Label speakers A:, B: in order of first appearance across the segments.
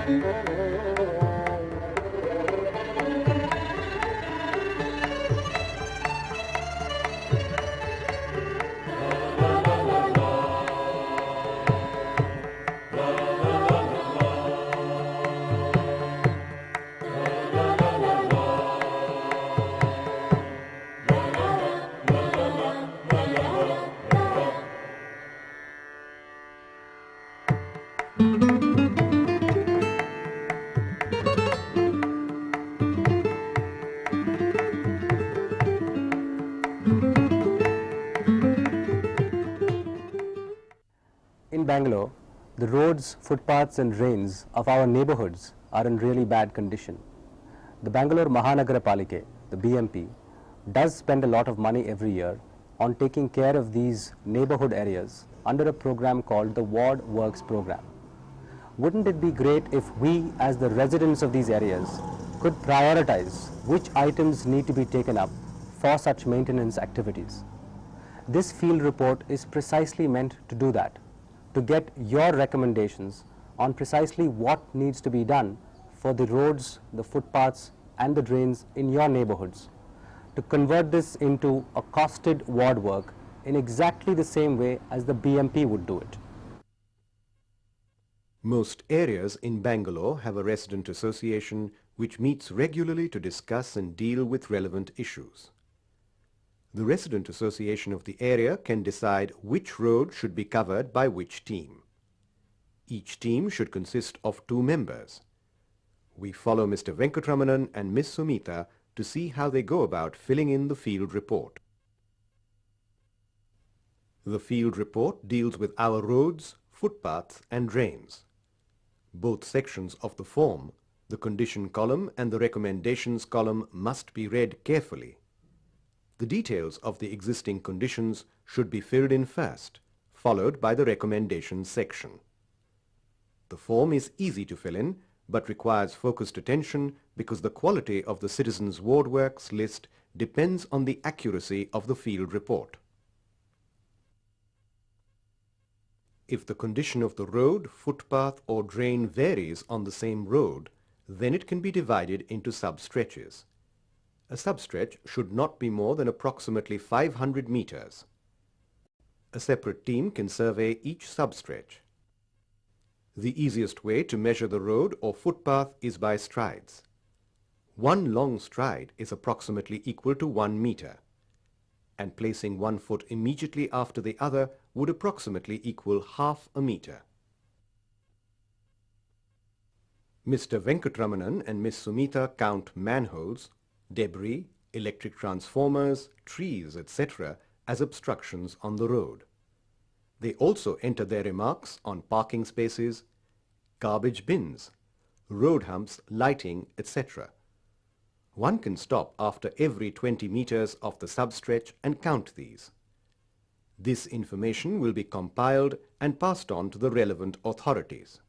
A: In Bangalore, the roads, footpaths and drains of our neighborhoods are in really bad condition. The Bangalore Mahanagara Palike, the BMP, does spend a lot of money every year on taking care of these neighborhood areas under a program called the Ward Works Program. Wouldn't it be great if we, as the residents of these areas, could prioritize which items need to be taken up for such maintenance activities? This field report is precisely meant to do that, to get your recommendations on precisely what needs to be done for the roads, the footpaths and the drains in your neighborhoods, to convert this into a costed ward work in exactly the same way as the BMP would do it.
B: Most areas in Bangalore have a resident association which meets regularly to discuss and deal with relevant issues. The resident association of the area can decide which road should be covered by which team. Each team should consist of 2 members. We follow Mr. Venkatramanan and Miss Sumita to see how they go about filling in the field report. The field report deals with our roads, footpaths and drains. Both sections of the form, the condition column and the recommendations column, must be read carefully. The details of the existing conditions should be filled in first, followed by the recommendations section. The form is easy to fill in, but requires focused attention because the quality of the citizens' ward works list depends on the accuracy of the field report. If the condition of the road, footpath or drain varies on the same road, then it can be divided into sub-stretches. A substretch should not be more than approximately 500 meters. A separate team can survey each substretch. The easiest way to measure the road or footpath is by strides. One long stride is approximately equal to 1 meter, and placing 1 foot immediately after the other would approximately equal half a meter. Mr. Venkatramanan and Miss Sumita count manholes, debris, electric transformers, trees, etc. as obstructions on the road. They also enter their remarks on parking spaces, garbage bins, road humps, lighting, etc. One can stop after every 20 meters of the substretch and count these. This information will be compiled and passed on to the relevant authorities.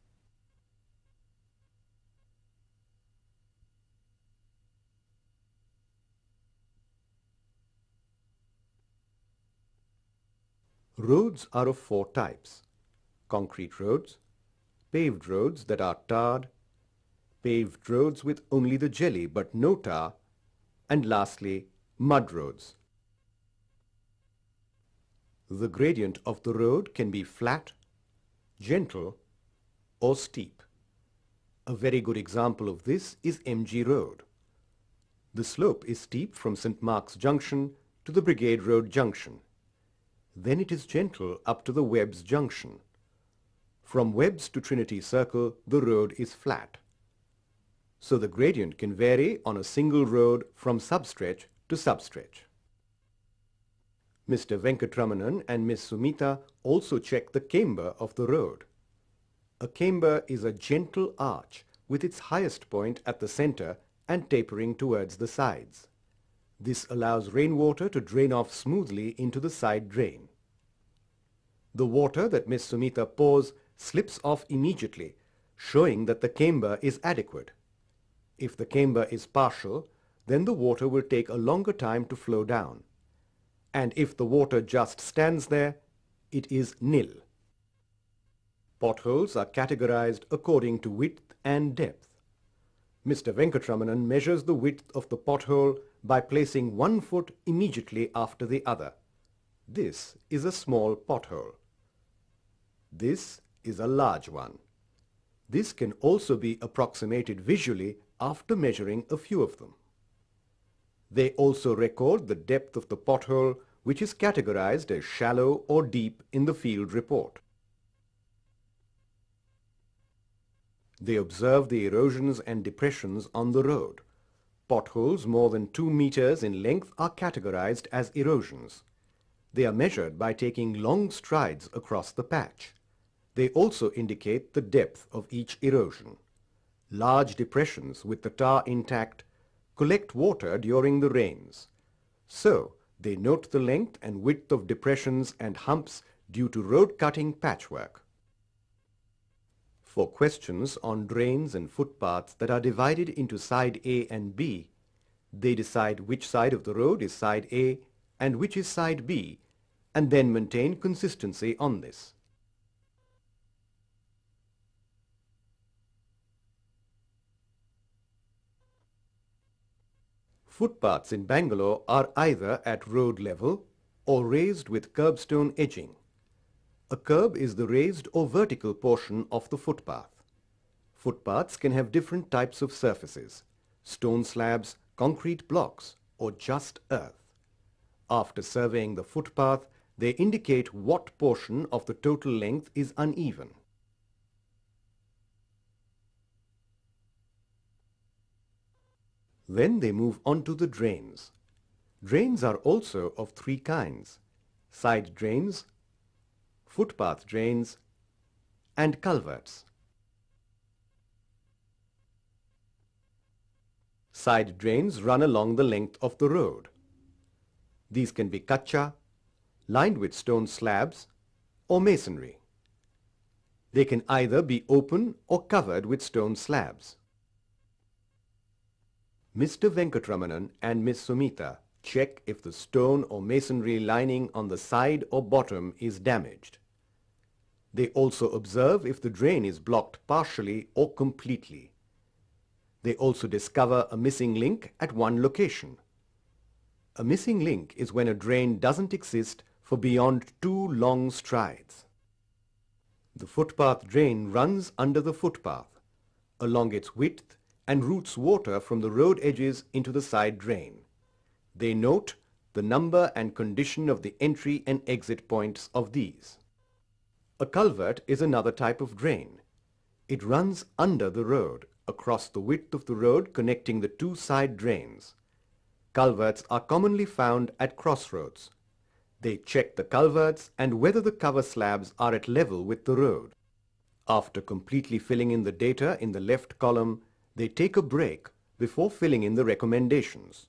B: Roads are of 4 types: concrete roads, paved roads that are tarred, paved roads with only the jelly but no tar, and lastly, mud roads. The gradient of the road can be flat, gentle, or steep. A very good example of this is MG Road. The slope is steep from St. Mark's Junction to the Brigade Road Junction. Then it is gentle up to the Webbs Junction. From Webbs to Trinity Circle, the road is flat. So the gradient can vary on a single road from substretch to substretch. Mr. Venkatramanan and Miss Sumita also check the camber of the road. A camber is a gentle arch with its highest point at the center and tapering towards the sides. This allows rainwater to drain off smoothly into the side drain. The water that Miss Sumita pours slips off immediately, showing that the camber is adequate. If the camber is partial, then the water will take a longer time to flow down. And if the water just stands there, it is nil. Potholes are categorized according to width and depth. Mr. Venkatramanan measures the width of the pothole by placing one foot immediately after the other. This is a small pothole. This is a large one. This can also be approximated visually after measuring a few of them. They also record the depth of the pothole, which is categorized as shallow or deep in the field report. They observe the erosions and depressions on the road. Potholes more than 2 meters in length are categorized as erosions. They are measured by taking long strides across the patch. They also indicate the depth of each erosion. Large depressions with the tar intact collect water during the rains. So, they note the length and width of depressions and humps due to road cutting patchwork. For questions on drains and footpaths that are divided into side A and B, they decide which side of the road is side A and which is side B, and then maintain consistency on this. Footpaths in Bangalore are either at road level or raised with curbstone edging. A curb is the raised or vertical portion of the footpath. Footpaths can have different types of surfaces: stone slabs, concrete blocks, or just earth. After surveying the footpath, they indicate what portion of the total length is uneven. Then they move on to the drains. Drains are also of 3 kinds: side drains, footpath drains, and culverts. Side drains run along the length of the road. These can be kacha, lined with stone slabs, or masonry. They can either be open or covered with stone slabs. Mr. Venkatramanan and Miss Sumita check if the stone or masonry lining on the side or bottom is damaged. They also observe if the drain is blocked partially or completely. They also discover a missing link at one location. A missing link is when a drain doesn't exist for beyond 2 long strides. The footpath drain runs under the footpath, along its width, and routes water from the road edges into the side drain. They note the number and condition of the entry and exit points of these. A culvert is another type of drain. It runs under the road, across the width of the road connecting the 2 side drains. Culverts are commonly found at crossroads. They check the culverts and whether the cover slabs are at level with the road. After completely filling in the data in the left column, they take a break before filling in the recommendations.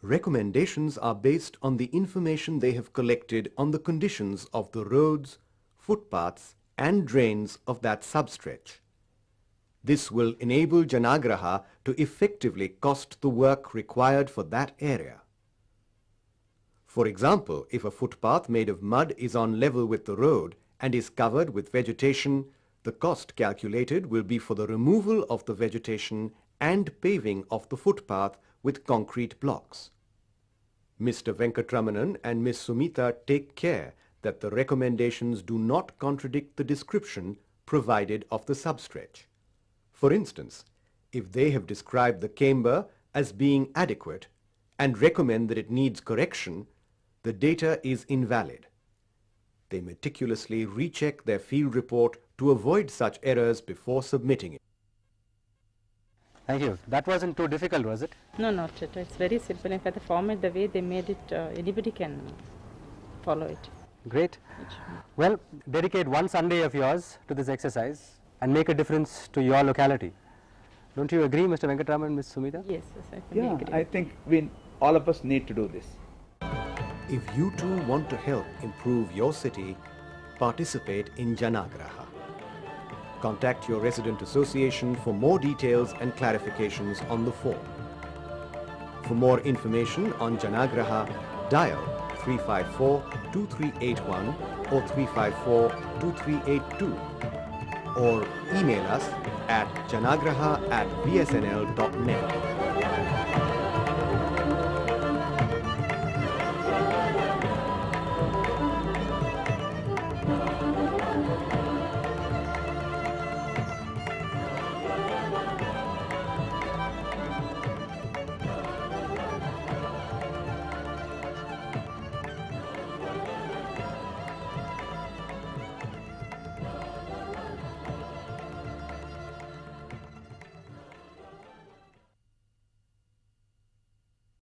B: Recommendations are based on the information they have collected on the conditions of the roads, footpaths, and drains of that substretch. This will enable Janaagraha to effectively cost the work required for that area. For example, if a footpath made of mud is on level with the road and is covered with vegetation, the cost calculated will be for the removal of the vegetation and paving of the footpath with concrete blocks. Mr. Venkatramanan and Miss Sumita take care that the recommendations do not contradict the description provided of the substretch. For instance, if they have described the camber as being adequate and recommend that it needs correction, the data is invalid. They meticulously recheck their field report to avoid such errors before submitting it.
A: Thank you. That wasn't too difficult, was it?
C: No, not at all. It's very simple. In fact, the format, the way they made it, anybody can follow it.
A: Great. Well, dedicate one Sunday of yours to this exercise and make a difference to your locality. Don't you agree, Mr. Venkatraman and Ms. Sumita?
C: Yes, I fully agree.
D: I think all of us need to do this.
B: If you too want to help improve your city, participate in Janaagraha. Contact your resident association for more details and clarifications on the form. For more information on Janaagraha, dial 354-2381 or 354-2382 or email us at janaagraha@bsnl.net.